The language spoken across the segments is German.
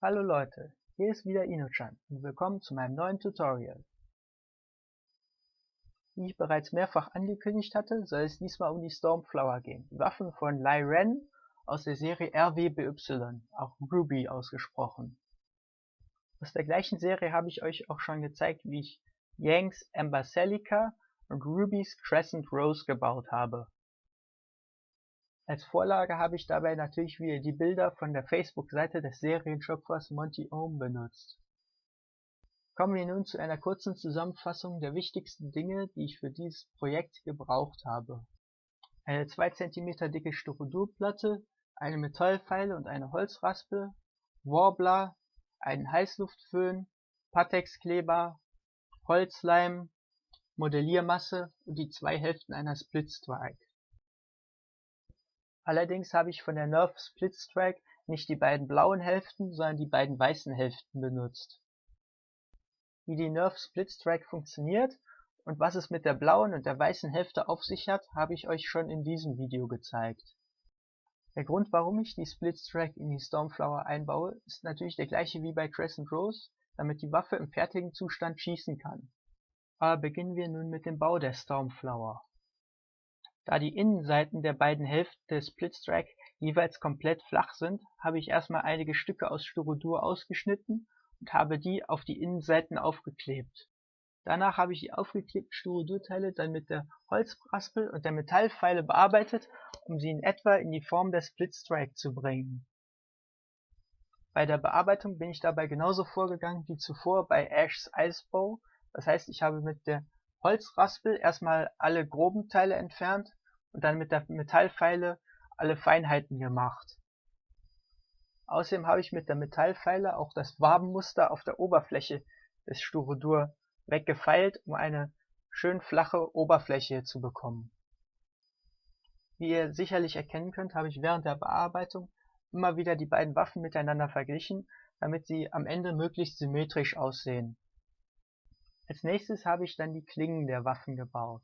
Hallo Leute, hier ist wieder Ino-chan und willkommen zu meinem neuen Tutorial. Wie ich bereits mehrfach angekündigt hatte, soll es diesmal um die Stormflower gehen, die Waffen von Lai Ren aus der Serie RWBY, auch Ruby ausgesprochen. Aus der gleichen Serie habe ich euch auch schon gezeigt, wie ich Yanks Amber Celica und Rubys Crescent Rose gebaut habe. Als Vorlage habe ich dabei natürlich wieder die Bilder von der Facebook-Seite des Serienschöpfers Monty Oum benutzt. Kommen wir nun zu einer kurzen Zusammenfassung der wichtigsten Dinge, die ich für dieses Projekt gebraucht habe. Eine 2 cm dicke Styrodurplatte, eine Metallfeile und eine Holzraspel, Warbler, einen Heißluftföhn, Patexkleber, Holzleim, Modelliermasse und die 2 Hälften einer Splitstrike. Allerdings habe ich von der Nerf Splitstrike nicht die beiden blauen Hälften, sondern die beiden weißen Hälften benutzt. Wie die Nerf Splitstrike funktioniert und was es mit der blauen und der weißen Hälfte auf sich hat, habe ich euch schon in diesem Video gezeigt. Der Grund, warum ich die Splitstrike in die Stormflower einbaue, ist natürlich der gleiche wie bei Crescent Rose, damit die Waffe im fertigen Zustand schießen kann. Aber beginnen wir nun mit dem Bau der Stormflower. Da die Innenseiten der beiden Hälften der Splitstrike jeweils komplett flach sind, habe ich erstmal einige Stücke aus Styrodur ausgeschnitten und habe die auf die Innenseiten aufgeklebt. Danach habe ich die aufgeklebten Styrodurteile dann mit der Holzraspel und der Metallfeile bearbeitet, um sie in etwa in die Form der Splitstrike zu bringen. Bei der Bearbeitung bin ich dabei genauso vorgegangen wie zuvor bei Ash's Icebow, das heißt, ich habe mit der Holzraspel erstmal alle groben Teile entfernt und dann mit der Metallfeile alle Feinheiten gemacht. Außerdem habe ich mit der Metallfeile auch das Wabenmuster auf der Oberfläche des Styrodur weggefeilt, um eine schön flache Oberfläche zu bekommen. Wie ihr sicherlich erkennen könnt, habe ich während der Bearbeitung immer wieder die beiden Waffen miteinander verglichen, damit sie am Ende möglichst symmetrisch aussehen. Als nächstes habe ich dann die Klingen der Waffen gebaut.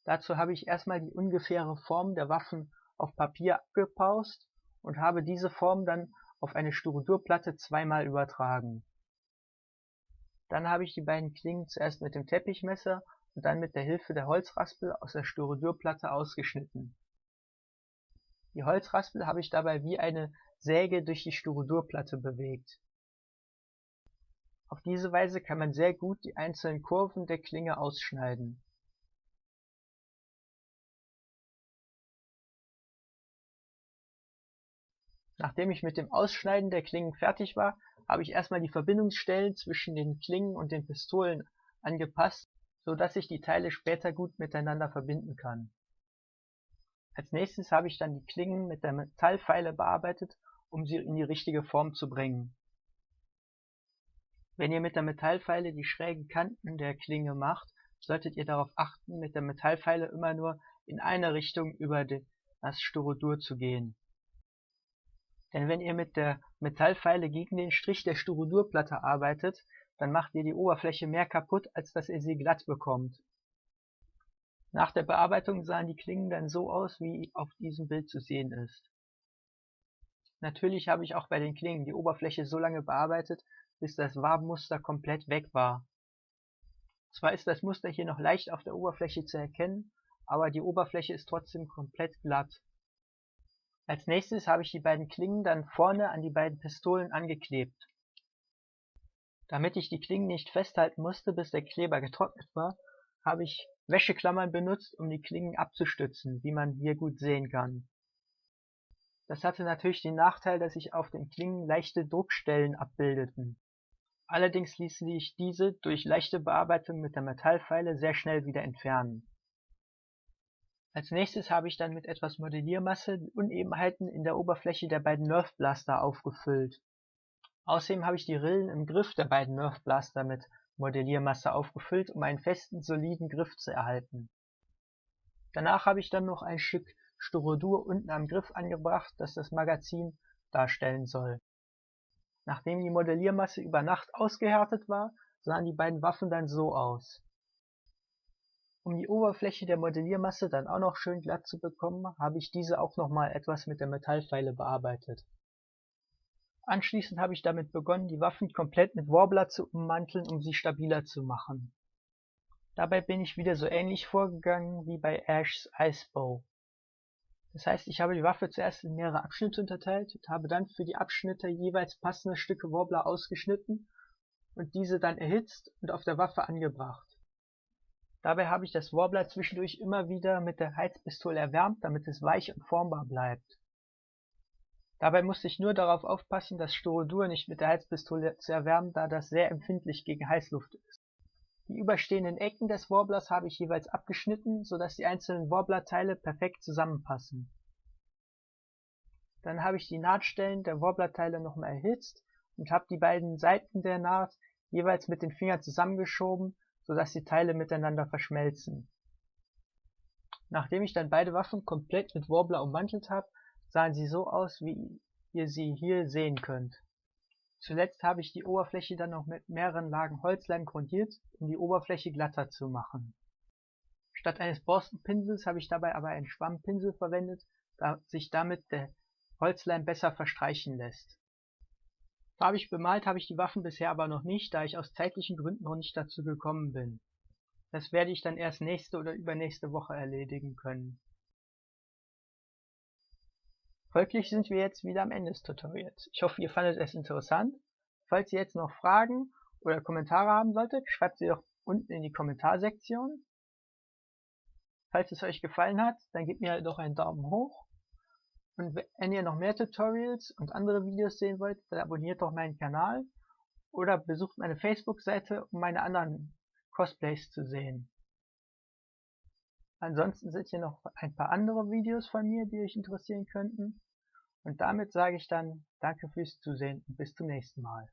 Dazu habe ich erstmal die ungefähre Form der Waffen auf Papier abgepaust und habe diese Form dann auf eine Styrodurplatte zweimal übertragen. Dann habe ich die beiden Klingen zuerst mit dem Teppichmesser und dann mit der Hilfe der Holzraspel aus der Styrodurplatte ausgeschnitten. Die Holzraspel habe ich dabei wie eine Säge durch die Styrodurplatte bewegt. Auf diese Weise kann man sehr gut die einzelnen Kurven der Klinge ausschneiden. Nachdem ich mit dem Ausschneiden der Klingen fertig war, habe ich erstmal die Verbindungsstellen zwischen den Klingen und den Pistolen angepasst, so dass ich die Teile später gut miteinander verbinden kann. Als nächstes habe ich dann die Klingen mit der Metallfeile bearbeitet, um sie in die richtige Form zu bringen. Wenn ihr mit der Metallfeile die schrägen Kanten der Klinge macht, solltet ihr darauf achten, mit der Metallfeile immer nur in eine Richtung über das Styrodur zu gehen. Denn wenn ihr mit der Metallfeile gegen den Strich der Styrodurplatte arbeitet, dann macht ihr die Oberfläche mehr kaputt, als dass ihr sie glatt bekommt. Nach der Bearbeitung sahen die Klingen dann so aus, wie auf diesem Bild zu sehen ist. Natürlich habe ich auch bei den Klingen die Oberfläche so lange bearbeitet, bis das Wabenmuster komplett weg war. Zwar ist das Muster hier noch leicht auf der Oberfläche zu erkennen, aber die Oberfläche ist trotzdem komplett glatt. Als nächstes habe ich die beiden Klingen dann vorne an die beiden Pistolen angeklebt. Damit ich die Klingen nicht festhalten musste, bis der Kleber getrocknet war, habe ich Wäscheklammern benutzt, um die Klingen abzustützen, wie man hier gut sehen kann. Das hatte natürlich den Nachteil, dass sich auf den Klingen leichte Druckstellen abbildeten. Allerdings ließ sich diese durch leichte Bearbeitung mit der Metallfeile sehr schnell wieder entfernen. Als nächstes habe ich dann mit etwas Modelliermasse die Unebenheiten in der Oberfläche der beiden Nerf Blaster aufgefüllt. Außerdem habe ich die Rillen im Griff der beiden Nerf Blaster mit Modelliermasse aufgefüllt, um einen festen, soliden Griff zu erhalten. Danach habe ich dann noch ein Stück Styrodur unten am Griff angebracht, das das Magazin darstellen soll. Nachdem die Modelliermasse über Nacht ausgehärtet war, sahen die beiden Waffen dann so aus. Um die Oberfläche der Modelliermasse dann auch noch schön glatt zu bekommen, habe ich diese auch nochmal etwas mit der Metallfeile bearbeitet. Anschließend habe ich damit begonnen, die Waffen komplett mit Warbler zu ummanteln, um sie stabiler zu machen. Dabei bin ich wieder so ähnlich vorgegangen wie bei Ash's Icebow. Das heißt, ich habe die Waffe zuerst in mehrere Abschnitte unterteilt und habe dann für die Abschnitte jeweils passende Stücke Warbler ausgeschnitten und diese dann erhitzt und auf der Waffe angebracht. Dabei habe ich das Warbler zwischendurch immer wieder mit der Heizpistole erwärmt, damit es weich und formbar bleibt. Dabei musste ich nur darauf aufpassen, das Styrodur nicht mit der Heizpistole zu erwärmen, da das sehr empfindlich gegen Heißluft ist. Die überstehenden Ecken des Warblers habe ich jeweils abgeschnitten, sodass die einzelnen Warblerteile perfekt zusammenpassen. Dann habe ich die Nahtstellen der Warblerteile nochmal erhitzt und habe die beiden Seiten der Naht jeweils mit den Fingern zusammengeschoben, sodass die Teile miteinander verschmelzen. Nachdem ich dann beide Waffen komplett mit Warbler ummantelt habe, sahen sie so aus, wie ihr sie hier sehen könnt. Zuletzt habe ich die Oberfläche dann noch mit mehreren Lagen Holzleim grundiert, um die Oberfläche glatter zu machen. Statt eines Borstenpinsels habe ich dabei aber einen Schwammpinsel verwendet, da sich damit der Holzleim besser verstreichen lässt. Farbig bemalt habe ich die Waffen bisher aber noch nicht, da ich aus zeitlichen Gründen noch nicht dazu gekommen bin. Das werde ich dann erst nächste oder übernächste Woche erledigen können. Folglich sind wir jetzt wieder am Ende des Tutorials. Ich hoffe, ihr fandet es interessant. Falls ihr jetzt noch Fragen oder Kommentare haben solltet, schreibt sie doch unten in die Kommentarsektion. Falls es euch gefallen hat, dann gebt mir doch einen Daumen hoch. Und wenn ihr noch mehr Tutorials und andere Videos sehen wollt, dann abonniert doch meinen Kanal oder besucht meine Facebook-Seite, um meine anderen Cosplays zu sehen. Ansonsten sind hier noch ein paar andere Videos von mir, die euch interessieren könnten. Und damit sage ich dann Danke fürs Zusehen und bis zum nächsten Mal.